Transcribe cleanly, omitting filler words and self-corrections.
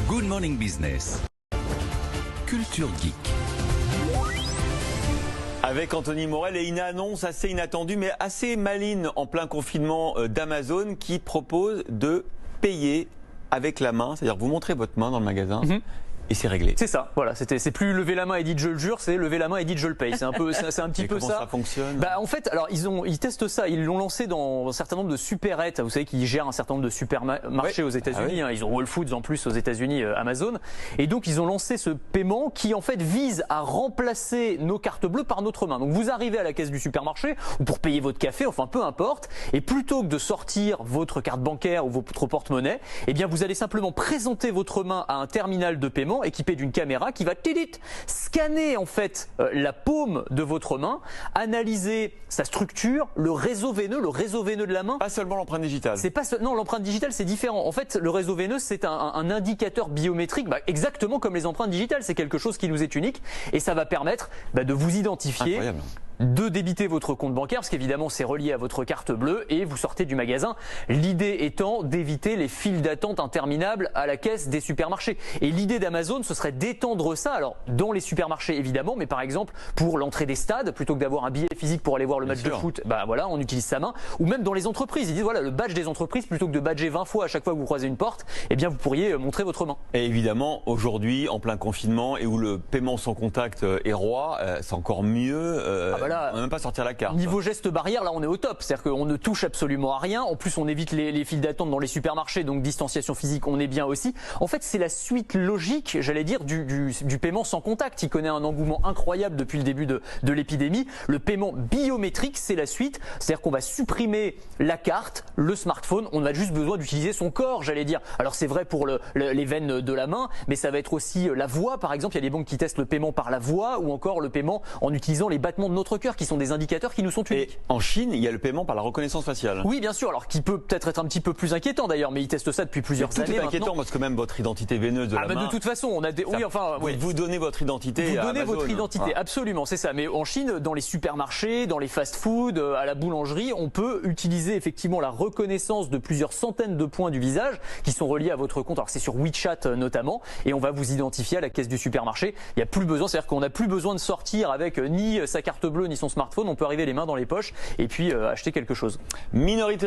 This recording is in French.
Good Morning Business. Culture Geek. Avec Anthony Morel et une annonce assez inattendue mais assez maligne en plein confinement d'Amazon qui propose de payer avec la main, c'est-à-dire que vous montrez votre main dans le magasin. Et c'est réglé. C'est ça, voilà. C'est plus lever la main et dites je le jure, c'est lever la main et dites je le paye. C'est un petit peu comment ça. Ça fonctionne? En fait, alors ils testent ça. Ils l'ont lancé dans un certain nombre de supérettes. Vous savez qu'ils gèrent un certain nombre de supermarchés aux États-Unis. Ils ont Whole Foods en plus aux États-Unis, Amazon. Et donc ils ont lancé ce paiement qui en fait vise à remplacer nos cartes bleues par notre main. Donc vous arrivez à la caisse du supermarché ou pour payer votre café, enfin peu importe. Et plutôt que de sortir votre carte bancaire ou votre porte-monnaie, eh bien vous allez simplement présenter votre main à un terminal de paiement équipé d'une caméra qui va scanner en fait la paume de votre main, analyser sa structure, le réseau veineux de la main. Pas seulement l'empreinte digitale. Non, l'empreinte digitale c'est différent. En fait, le réseau veineux c'est un indicateur biométrique, exactement comme les empreintes digitales. C'est quelque chose qui nous est unique et ça va permettre de vous identifier. Incroyable. De débiter votre compte bancaire parce qu'évidemment c'est relié à votre carte bleue et vous sortez du magasin. L'idée étant d'éviter les files d'attente interminables à la caisse des supermarchés. Et l'idée d'Amazon ce serait d'étendre ça, alors dans les supermarchés évidemment, mais par exemple pour l'entrée des stades, plutôt que d'avoir un billet physique pour aller voir le match de foot, voilà, on utilise sa main. Ou même dans les entreprises, ils disent voilà, le badge des entreprises, plutôt que de badger 20 fois à chaque fois que vous croisez une porte, eh bien vous pourriez montrer votre main. Et évidemment aujourd'hui en plein confinement et où le paiement sans contact est roi, c'est encore mieux. On ne même pas sortir la carte. Niveau geste barrière, là on est au top. C'est-à-dire qu'on ne touche absolument à rien. En plus on évite les files d'attente dans les supermarchés, donc distanciation physique, on est bien aussi. En fait c'est la suite logique, j'allais dire, du paiement sans contact. Il connaît un engouement incroyable depuis le début de l'épidémie. Le paiement biométrique, c'est la suite. C'est-à-dire qu'on va supprimer la carte, le smartphone. On a juste besoin d'utiliser son corps, j'allais dire. Alors c'est vrai pour les veines de la main, mais ça va être aussi la voix. Par exemple, il y a des banques qui testent le paiement par la voix ou encore le paiement en utilisant les battements de notre cœur qui sont des indicateurs qui nous sont uniques. Et en Chine, il y a le paiement par la reconnaissance faciale. Oui, bien sûr. Alors qui peut peut-être être un petit peu plus inquiétant d'ailleurs, mais ils testent ça depuis plusieurs années. C'est inquiétant parce que même votre identité veineuse de la main. De toute façon, on a des. Vous donnez votre identité. Vous donnez Amazon. votre identité, absolument, c'est ça. Mais en Chine, dans les supermarchés, dans les fast-food, à la boulangerie, on peut utiliser effectivement la reconnaissance de plusieurs centaines de points du visage qui sont reliés à votre compte. Alors c'est sur WeChat notamment, et on va vous identifier à la caisse du supermarché. Il n'y a plus besoin, c'est-à-dire qu'on n'a plus besoin de sortir avec ni sa carte bleue ni son smartphone. On peut arriver les mains dans les poches et puis acheter quelque chose. Minorité